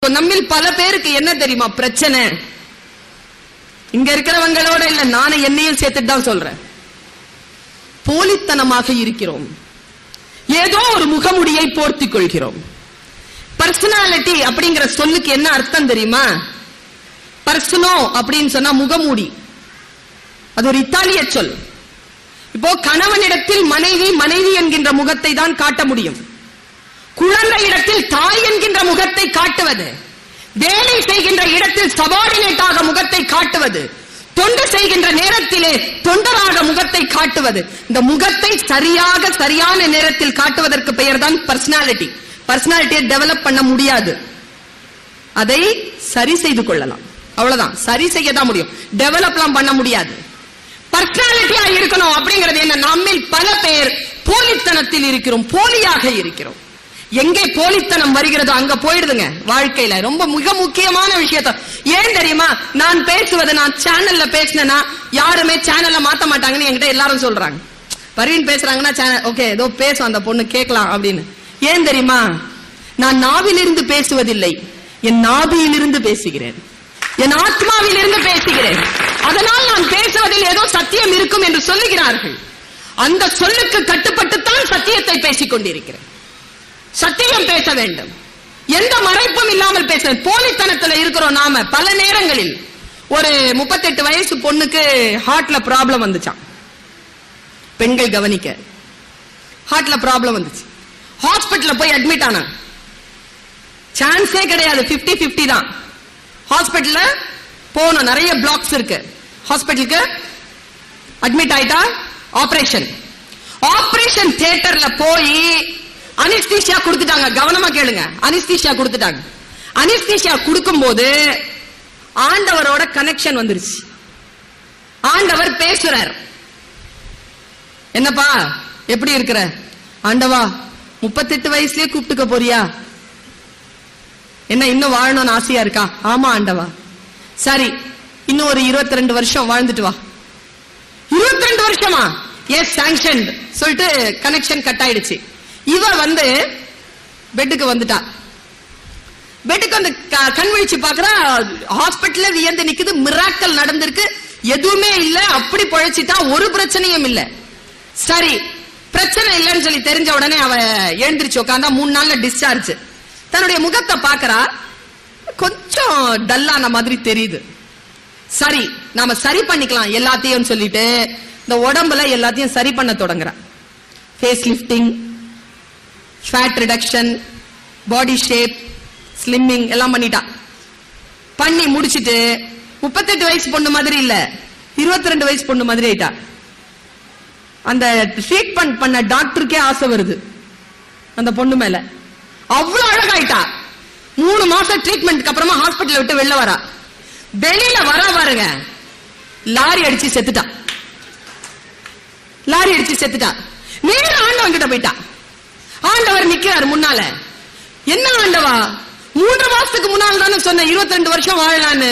நம்மில் பல பேருக்கு என்ன தெரியுமா பிரச்சனை? இங்க இருக்கிறவங்களோட இல்ல, நானே என்னையும் சேர்த்துட்டு தான் சொல்றேன். போலித்தனமாக இருக்கிறோம். ஏதோ ஒரு முகமுடியை போர்த்திக் கொள்கிறோம். பர்சனாலிட்டி அப்படிங்கிற சொல்லுக்கு என்ன அர்த்தம் தெரியுமா? பர்சனோ அப்படின்னு சொன்னா முகமூடி. அது ஒரு இத்தாலிய சொல். இப்போ கணவனிடத்தில் மனைவி மனைவி என்கின்ற முகத்தை தான் காட்ட முடியும். குழந்தையிடத்தில் தாய் என்கின்ற முகத்தை காட்டுவது, வேலை செய்கின்ற இடத்தில் சபார்டினேட்டாக முகத்தை காட்டுவது, தொண்டு செய்கின்ற நேரத்திலே தொண்டராக முகத்தை காட்டுவது. இந்த முகத்தை சரியான நேரத்தில் காட்டுவதற்கு பெயர் தான் பர்சனாலிட்டி. பர்சனாலிட்டியை டெவலப் பண்ண முடியாது, அதை சரி செய்து கொள்ளலாம், அவ்வளவுதான். சரி செய்ய தான் முடியும், டெவலப்லாம் பண்ண முடியாது. பர்சனாலிட்டியா இருக்கணும் அப்படிங்கிறது என்ன? நம்மில் பல பேர் போலித்தனத்தில் இருக்கிறோம், போலியாக இருக்கிறோம். எங்கே போலித்தனம் வருகிறதோ அங்க போயிடுதுங்க வாழ்க்கையில. ரொம்ப மிக முக்கியமான விஷயத்த ஏன் தெரியுமா? நான் பேசுவது, நான் சேனல்ல பேசினா யாருமே சேனல்ல மாத்த மாட்டாங்கன்னு என்கிட்ட எல்லாரும் சொல்றாங்க. பர்வீன் பேசுறாங்கன்னா சேனல் ஓகே, ஏதோ பேசும் அந்த பொண்ணு கேட்கலாம் அப்படின்னு. ஏன் தெரியுமா? நான் நாவிலிருந்து பேசுவதில்லை, என் நாபியிலிருந்து பேசுகிறேன், என் ஆத்மாவிலிருந்து பேசுகிறேன். அதனால் நான் பேசுவதில் ஏதோ சத்தியம் இருக்கும் என்று சொல்லுகிறார்கள். அந்த சொல்லுக்கு கட்டுப்பட்டுத்தான் சத்தியத்தை பேசிக் கொண்டிருக்கிறேன். சத்தியம் பேச வேண்டும், எந்த மறைப்பும் இல்லாமல் பேச. போலித்தனத்துல இருக்கிறோம் நாம. பல நேரங்களில் ஒரு 38 வயசு பொண்ணுக்கு ஹார்ட்ல ப்ராப்ளம் வந்துச்சான். பெண்கள் கவனிக்க, ஹார்ட்ல ப்ராப்ளம் வந்துச்சு. ஹாஸ்பிட்டல்ல போய் அட்மிட் ஆனா, சான்ஸே கிடையாது, 50-50 தான். ஹாஸ்பிட்டல்ல போனோம், நிறைய பிளாக்ஸ் இருக்கு. ஹாஸ்பிட்டலுக்கு அட்மிட் ஆயிட்டா, ஆபரேஷன் தியேட்டர்ல போய் அனஸ்தீசியா கொடுத்துட்டாங்க. கவனமா கேளுங்க, அனஸ்தீசியா கொடுத்துட்டாங்க. அனஸ்தீசியா கொடுக்கும் போது ஆண்டவரோட கனெக்ஷன் வந்துருச்சு. ஆண்டவர் பேசுறார். என்னப்பா எப்படி இருக்கிற? ஆண்டவா 38 வயசுலயே கூப்பிட்டுக்க போறியா? என்ன இன்னும் வாழணும்னு ஆசையா இருக்கா? ஆமா ஆண்டவா. சரி, இன்னும் ஒரு 22 வருஷம் வாழ்ந்துட்டு வா. 22 வருஷமா? எஸ், சாங்ஷன் சொல்லிட்டு கனெக்ஷன் கட் ஆயிடுச்சு. இவ வந்து பெட்டுக்கு வந்துட்டா. பெட்டுக்கு வந்து கண் விழிச்சு பாக்குறா, ஹாஸ்பிட்டல்ல வியந்து நிக்குது. மிராக்கல் நடந்திருக்கு, எதுவுமே இல்ல, அப்படி பொழைச்சிட்டா, ஒரு பிரச்சனையும் இல்ல. சரி, பிரச்சனை இல்லைன்னு சொல்லி தெரிஞ்ச உடனே அவ எழுந்திருச்சு உட்காந்தா. 3 நாள்ல டிஸ்சார்ஜ். தன்னுடைய முகத்தை பாக்குறா, கொஞ்சம் டல்லான மாதிரி தெரியுது. சரி, நாம சரி பண்ணிக்கலாம் எல்லாத்தையும் சொல்லிட்டு இந்த உடம்புல எல்லாத்தையும் சரி பண்ண தொடங்குறா. Face lifting, fat reduction, body shape, slimming எல்லாம் பண்ணிட்டா. பண்ணி முடிச்சிட்டு 38 வயசு பொண்ணு மாதிரி இல்ல, 22 வயசு பொண்ணு மாதிரி ஆயிட்டா. அந்த ட்ரீட்மெண்ட் பண்ண டாக்டருக்கே ஆசை வருது அந்த பொண்ணு மேல. அவ்வளவு அழகாயிட்டா. 3 மாசம் ட்ரீட்மெண்ட்க்கு அப்புறமா ஹாஸ்பிட்டல் விட்டு வெளில வரா. வெளியில வர பாருங்க, லாரி அடிச்சு செத்துட்டா. லாரி அடிச்சு செத்துட்டா. நேர ஆண்டவன் கிட்ட போயிட்டா. ஆண்டவர் நிக்கிறார் முன்னால. என்ன ஆண்டவா, 3 மாசத்துக்கு முன்னால் தானே சொன்ன 22 வருஷம் வாழலான்னு,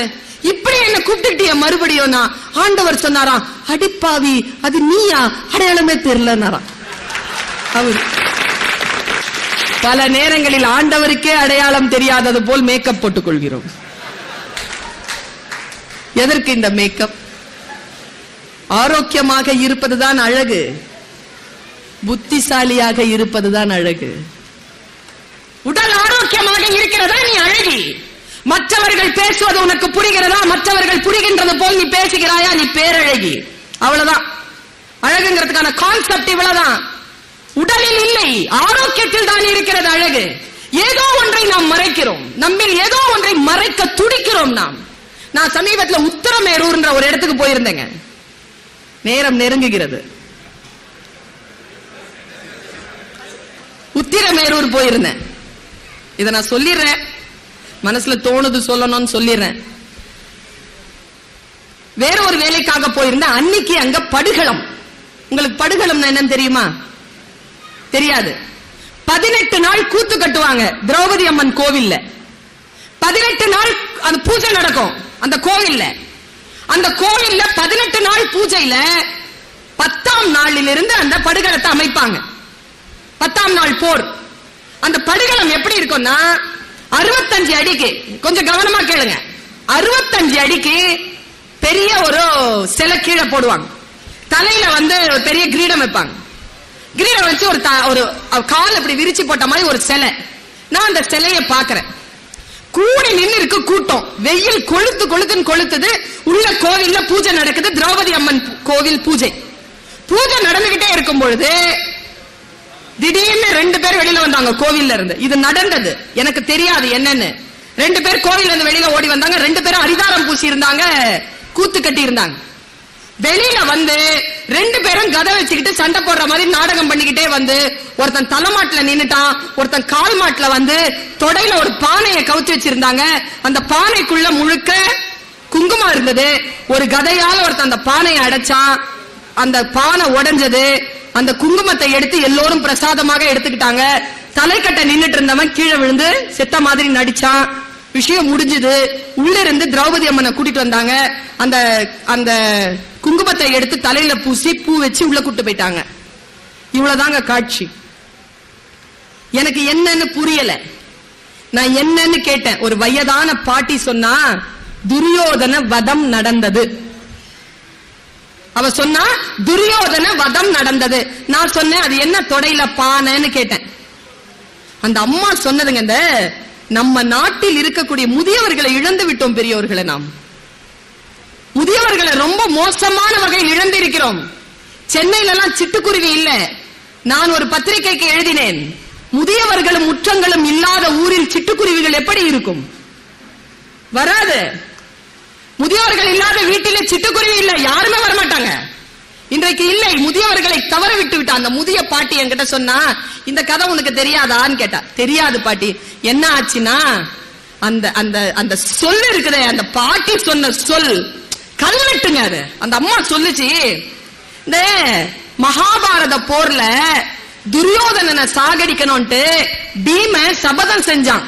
இப்படி என்ன கூப்பிட்டுட்டிய மறுபடியும்? ஆண்டவர் சொன்னாராம், அடிப்பாவி அது நீயா, அடையாளமே தெரியலன்னாரா. அவர் பல நேரங்களில் ஆண்டவருக்கே அடையாளம் தெரியாதது போல் மேக்கப் போட்டுக் கொள்கிறோம். எதற்கு இந்த மேக்கப்? ஆரோக்கியமாக இருப்பதுதான் அழகு, புத்திசாலியாக இருப்பதுதான் அழகு. உடல் ஆரோக்கியமாக இருக்கிறதா நீ அழகி. மற்றவர்கள் பேசுவது உனக்கு புரிகிறதா? மற்றவர்கள் புரிகின்றது போல் நீ பேசுகிறாயா? நீ பேரழகி. அவ்வளவுதான். அழகுங்கிறதுக்கான கான்செப்ட் இவ்வளவுதான். உடலில் இல்லை, ஆரோக்கியத்தில் தான் இருக்கிறது அழகு. ஏதோ ஒன்றை நாம் மறைக்கிறோம், நம்மில் ஏதோ ஒன்றை மறைக்க துடிக்கிறோம் நாம். நான் சமீபத்தில் உத்தரமேரூர்ன்ற ஒரு இடத்துக்கு போயிருந்தேங்க. நேரம் நெருங்குகிறது. உத்திரமேரூர் போயிருந்தேன். இத நான் சொல்லிடுறேன், மனசுல தோணுது சொல்லணும்னு சொல்லிடுறேன். வேற ஒரு வேலைக்காக போயிருந்தேன். அன்னைக்கு அங்க படுகளம். உங்களுக்கு படுகளம் என்னன்னு தெரியுமா? தெரியாது. 18 நாள் கூத்து கட்டுவாங்க திரௌபதி அம்மன் கோவில்ல. 18 நாள் அந்த பூஜை நடக்கும் அந்த கோவில்ல. அந்த கோவில்ல 18 நாள் பூஜையில 10ஆம் நாளிலிருந்து அந்த படுகளத்தை அமைப்பாங்க. 10ஆம் நாள் போர். அந்த படுகளம் எப்படி இருக்கும்னா, 65 அடிக்கு, கொஞ்சம் கவனமா கேளுங்க, 65 அடிக்கு பெரிய ஒரு சிலை கீழே போடுவாங்க. தலையில பெரிய கிரீடம் வைப்பாங்க. கிரீடம் வச்சு ஒரு கால் இப்படி விரிச்சு போட்ட மாதிரி ஒரு சிலை. நான் அந்த சிலையை பாக்குறேன். கூடி நின்று இருக்கு கூட்டம். வெயில் கொளுத்துன்னு கொளுத்துது. உள்ள கோவில்ல பூஜை நடக்குது. திரௌபதி அம்மன் கோவில் பூஜை நடந்துகிட்டே இருக்கும் பொழுது திடீர்னு 2 பேர் வெளியில வந்தாங்க கோவில்ல இருந்து. இது நடந்தது, எனக்கு தெரியாது என்னன்னு. 2 பேர் கோவில்ல இருந்து வெளியில ஓடி வந்தாங்க. 2 பேரும் அரிதாரம் பூசி இருந்தாங்க, கூத்து கட்டி இருந்தாங்க. வெளியில 2 பேரும் கதை வச்சுக்கிட்டு சண்டை போடுற மாதிரி நாடகம் பண்ணிக்கிட்டே ஒருத்தன் தலைமாட்டுல நின்னுட்டான், ஒருத்தன் கால் மாட்டுல தொடையில ஒரு பானையை கவுத்து வச்சிருந்தாங்க. அந்த பானைக்குள்ள முழுக்க குங்குமம் இருந்தது. ஒரு கதையால ஒருத்தன் அந்த பானையை அடைச்சான். அந்த பானை உடைஞ்சது. அந்த குங்குமத்தை எடுத்து எல்லோரும் பிரசாதமாக எடுத்துக்கிட்டாங்க. தலைக்கட்டை நின்னுட்டு இருந்தவன் கீழே விழுந்து செத்த மாதிரி நடிச்சான். விஷயம் முடிஞ்சது. உள்ள இருந்து திரௌபதி அம்மனை கூட்டிட்டு வந்தாங்க. அந்த குங்குமத்தை எடுத்து தலையில பூசி பூ வச்சு உள்ள கூட்டு போயிட்டாங்க. இவ்வளவுதாங்க காட்சி. எனக்கு என்னன்னு புரியல. நான் என்னன்னு கேட்டேன். ஒரு வயதான பாட்டி சொன்னா துரியோதன வதம் நடந்தது. அவ சொன்னா துரியோதன வதம் நடந்தது. நான் சொன்னேன் அது என்ன தொடையில பானைன்னு கேட்டேன். அந்த அம்மா சொன்னதுங்க, இந்த நம்ம நாட்டில் இருக்கக்கூடிய முதியவர்களை இழந்து விட்டோம் பெரியவர்களை. நாம் முதியவர்களை ரொம்ப மோசமான வகையில் இழந்திருக்கிறோம். சென்னையில எல்லாம் சிட்டுக்குருவி இல்ல. நான் ஒரு பத்திரிகைக்கு எழுதினேன், முதியவர்களும் முற்றங்களும் இல்லாத ஊரில் சிட்டுக்குருவிகள் எப்படி இருக்கும்? வராது. முதியவர்கள் இல்லாத வீட்டிலே சிட்டுக்குருவி இல்ல, யாருமே வரமாட்டாங்க. இன்றைக்கு இல்லை, முதியவர்களை தவற விட்டு விட்டா. அந்த முதிய பாட்டி என்கிட்ட சொன்னா, இந்த கதை உனக்கு தெரியாதான்னு கேட்டா. தெரியாது பாட்டி. என்ன ஆச்சுன்னா, அந்த அந்த அந்த சொல் இருக்குதே, அந்த பாட்டி சொன்ன சொல் கல்வெட்டுங்க. அது அந்த அம்மா சொல்லுச்சு, இந்த மகாபாரத போர்ல துரியோதனனை சாகடிக்கணும்ட்டு பீம சபதம் செஞ்சான்.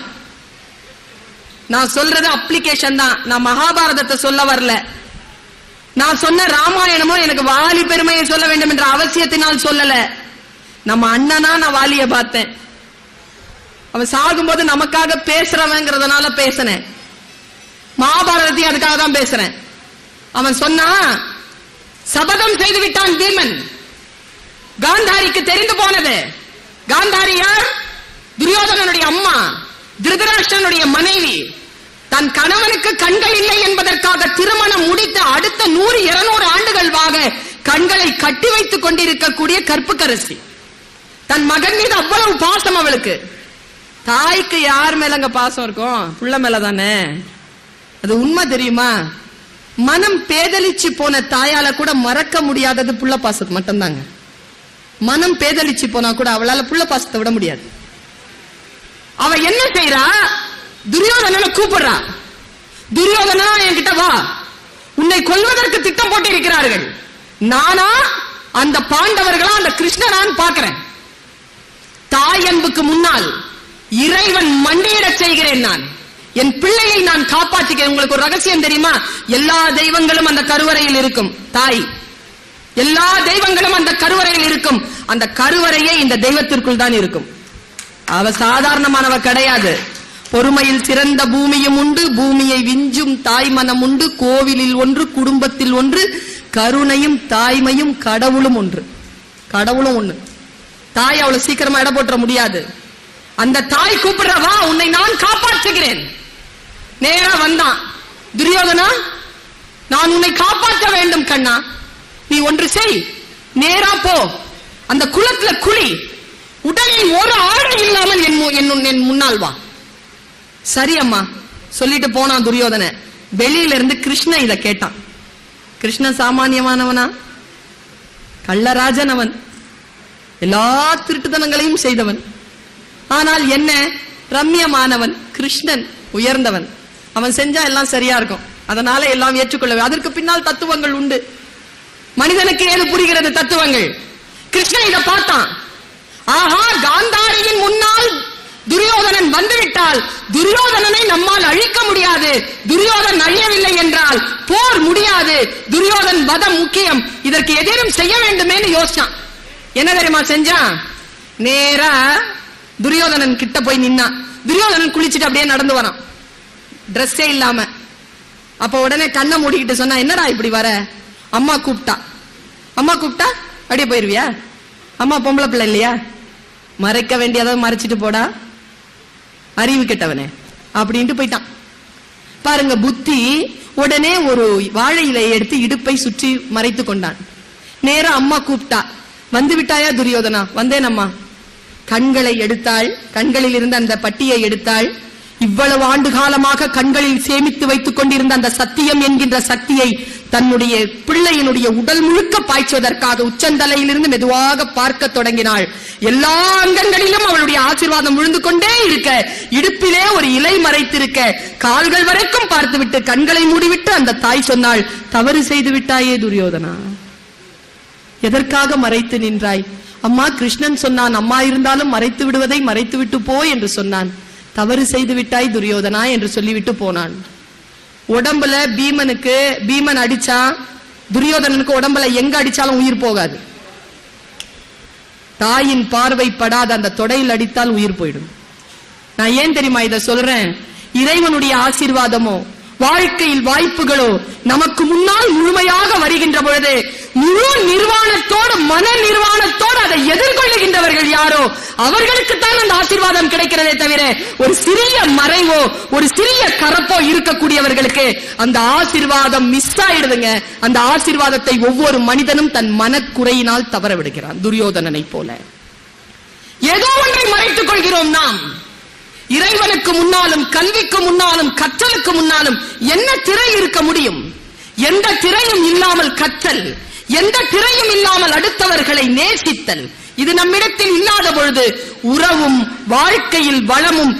நான் சொல்றது அப்ளிகேஷன் தான், நான் மகாபாரதத்தை சொல்ல வரல. நான் சொன்ன ராமாயணமோ எனக்கு வாலி பெருமையை சொல்ல வேண்டும் என்ற அவசியத்தினால் சொல்லல. நம்ம அண்ணனா நான் வாலிய பார்த்தேன். அவன் சாகும்போது நமக்காக பேசுறவங்கிறதுனால பேசினேன். மகாபாரதத்தையும் அதுக்காக தான் பேசுறேன். அவன் சொன்னா, சபதம் செய்து விட்டான் பீமன். காந்தாரிக்கு தெரிந்து போனது. காந்தாரி யார்? துரியோதனனுடைய அம்மா, திருதராஷ்டிரனுடைய மனைவி. தன் கணவனுக்கு கண்கள் இல்லை என்பதற்காக திருமணம் முடித்த அடுத்த 100-200 ஆண்டுகளாக கண்களை கட்டி வைத்துக் கொண்டிருக்கக்கூடிய கற்புக்கரசி. தன் மகன் மீது அவ்வளவு பாசம் அவளுக்கு. தாய்க்கு யார் மேலங்க பாசம் இருக்கும்? புள்ள மேலதானே. அது உண்மை தெரியுமா? மனம் பேதலிச்சு போன தாயால கூட மறக்க முடியாதது புள்ள பாசத்தை மட்டும்தாங்க. மனம் பேதலிச்சு போனா கூட அவளால புள்ள பாசத்தை விட முடியாது. அவ என்ன செய்யறா? துரியோதனனை கூப்பிடுறா. துரியோதனா, என்கிட்ட வா, உன்னை கொல்வதற்கு திட்டம் போட்டு இருக்கிறார்கள். நானா அந்த பாண்டவர்களா அந்த கிருஷ்ணரான்னு பாக்குறேன். தாய் அன்புக்கு முன்னால் இறைவன் மண்டியிட செய்கிறேன். நான் என் பிள்ளையை நான் காப்பாற்றுகிறேன். உங்களுக்கு ஒரு ரகசியம் தெரியுமா? எல்லா தெய்வங்களும் அந்த கருவறையில் இருக்கும். தாய், எல்லா தெய்வங்களும் அந்த கருவறையில் இருக்கும். அந்த கருவறையே இந்த தெய்வத்திற்குள் தான் இருக்கும். அவ சாதாரணமானவ கிடையாது. பொறுமையில் சிறந்த பூமியும் உண்டு, பூமியை விஞ்சும் தாய் மனம் உண்டு. கோவிலில் ஒன்று, குடும்பத்தில் ஒன்று, கருணையும் தாய்மையும் கடவுளும் ஒன்று. கடவுளும் ஒண்ணு. தாய் அவ்வளவு சீக்கிரமா இட போட்டுற முடியாது. அந்த தாய் கூப்பிடுறவா, உன்னை நான் காப்பாற்றுகிறேன். நேரா வந்தான். துரியோதனா, நான் உன்னை காப்பாற்ற வேண்டும் கண்ணா. நீ ஒன்று செய், நேரா போ, அந்த குளத்துல குளி, உடலில் ஒரு ஆடை இல்லாமல் என் முன்னால் வா. சரி அம்மா சொல்லிட்டு போனான் துரியோதன. வெளியில இருந்து கிருஷ்ணன் இத கேட்டான். கிருஷ்ணன் சாமானியமானவனா? கள்ளராஜன் அவன். எல்லா திருட்டுத்தனங்களையும் செய்தவன். ஆனால் என்ன, ரம்யமானவன். கிருஷ்ணன் உயர்ந்தவன். அவன் செஞ்சா எல்லாம் சரியா இருக்கும். அதனால எல்லாம் ஏற்றுக்கொள்ளவே. அதற்கு பின்னால் தத்துவங்கள் உண்டு. மனிதனுக்கு ஏது புரிகிறது தத்துவங்கள். கிருஷ்ணன் இதை பார்த்தான். ஆஹா, காந்தாரியின் முன்னால் துரியோதனன் வந்துவிட்டால் துரியோதனனை நம்மால் அழிக்க முடியாது. துரியோதன் அழியவில்லை என்றால் போர் முடியாது. துரியோதன் வதம் முக்கியம். இதற்கு எதிரும் செய்ய வேண்டுமே யோசிச்சான். என்ன தெரியுமா செஞ்சான்? நேரா துரியோதனன் கிட்ட போய் நின்னான். துரியோதனன் குளிச்சுட்டு அப்படியே நடந்து வரான், டிரெஸ்ஸே இல்லாம. அப்ப உடனே கண்ணை மூடிக்கிட்டு சொன்னா, என்னடா இப்படி வர? அம்மா கூப்பிட்டா. அம்மா கூப்பிட்டா அப்படியே போயிருவியா? அம்மா பொம்பளை பிள்ளை இல்லையா? மறைக்க வேண்டியதை மறைச்சிட்டு போடா, அறிவு கெட்டவனே அப்படின்ட்டு போயிட்டான். பாருங்க புத்தி. உடனே ஒரு வாழை இலையை எடுத்து இடுப்பை சுற்றி மறைத்து கொண்டான். நேரா அம்மா கூப்பிட்டா, வந்து விட்டாயா துரியோதனா? வந்தேன் அம்மா. கண்களை எடுத்தாள், கண்களில் இருந்த அந்த பட்டியை எடுத்தாள். இவ்வளவு ஆண்டு காலமாக கண்களில் சேமித்து வைத்துக் கொண்டிருந்த அந்த சத்தியம் என்கின்ற சக்தியை தன்னுடைய பிள்ளையினுடைய உடல் முழுக்க பாய்ச்சுவதற்காக உச்சந்தலையிலிருந்து மெதுவாக பார்க்க தொடங்கினாள். எல்லா அங்கங்களிலும் அவளுடைய ஆசீர்வாதம் விழுந்து கொண்டே இருக்க, இடுப்பிலே ஒரு இலை மறைத்திருக்க, கால்கள் வரைக்கும் பார்த்துவிட்டு கண்களை மூடிவிட்டு அந்த தாய் சொன்னாள், தவறு செய்து விட்டாயே துரியோதனா, எதற்காக மறைத்து நின்றாய்? அம்மா கிருஷ்ணன் சொன்னான், அம்மா இருந்தாலும் மறைத்து விடுவதை மறைத்து விட்டு போ என்று சொன்னான். தவறு செய்து விட்டாய் துரியோதனா என்று சொல்லிவிட்டு போனான். உடம்புல பீமன் அடிச்சா, துரியோதனனுக்கு உடம்புல எங்க அடிச்சாலும் உயிர் போகாது. தாயின் பார்வை படாத அந்த தொடையில் அடித்தால் உயிர் போயிடும். நான் ஏன் தெரியுமா இதை சொல்றேன்? இறைவனுடைய ஆசீர்வாதமோ வாழ்க்கையில் வாய்ப்புகளோ நமக்கு முன்னால் முழுமையாக வருகின்ற பொழுது முழு நிர்வாணத்தோடு மன நிர்வாணத்தோடு அதை எதிர்கொள்ளுகின்றவர்கள் யாரோ அவர்களுக்குத்தான் அந்த ஆசீர்வாதம் கிடைக்கிறதே தவிர ஒரு சிறிய மறைவோ ஒரு சிறிய கரப்போ இருக்கக்கூடியவர்களுக்கு அந்த ஆசீர்வாதம் மிஸ் ஆயிடுதுங்க. அந்த ஆசீர்வாதத்தை ஒவ்வொரு மனிதனும் தன் மனக்குறையினால் தவற விடுகிறான். துரியோதனனை போல ஏதோ ஒன்றை மறைத்துக் கொள்கிறோம் நாம். இறைவனுக்கு முன்னாலும் கல்விக்கு முன்னாலும் கற்றலுக்கு முன்னாலும் என்ன திரை இருக்க முடியும்? எந்த திரையும் இல்லாமல் கற்றல், எந்த திரையும் இல்லாமல் அடுத்தவர்களை நேசித்தல், இது நம்மிடத்தில் இல்லாத பொழுது உறவும் வாழ்க்கையில் வளமும்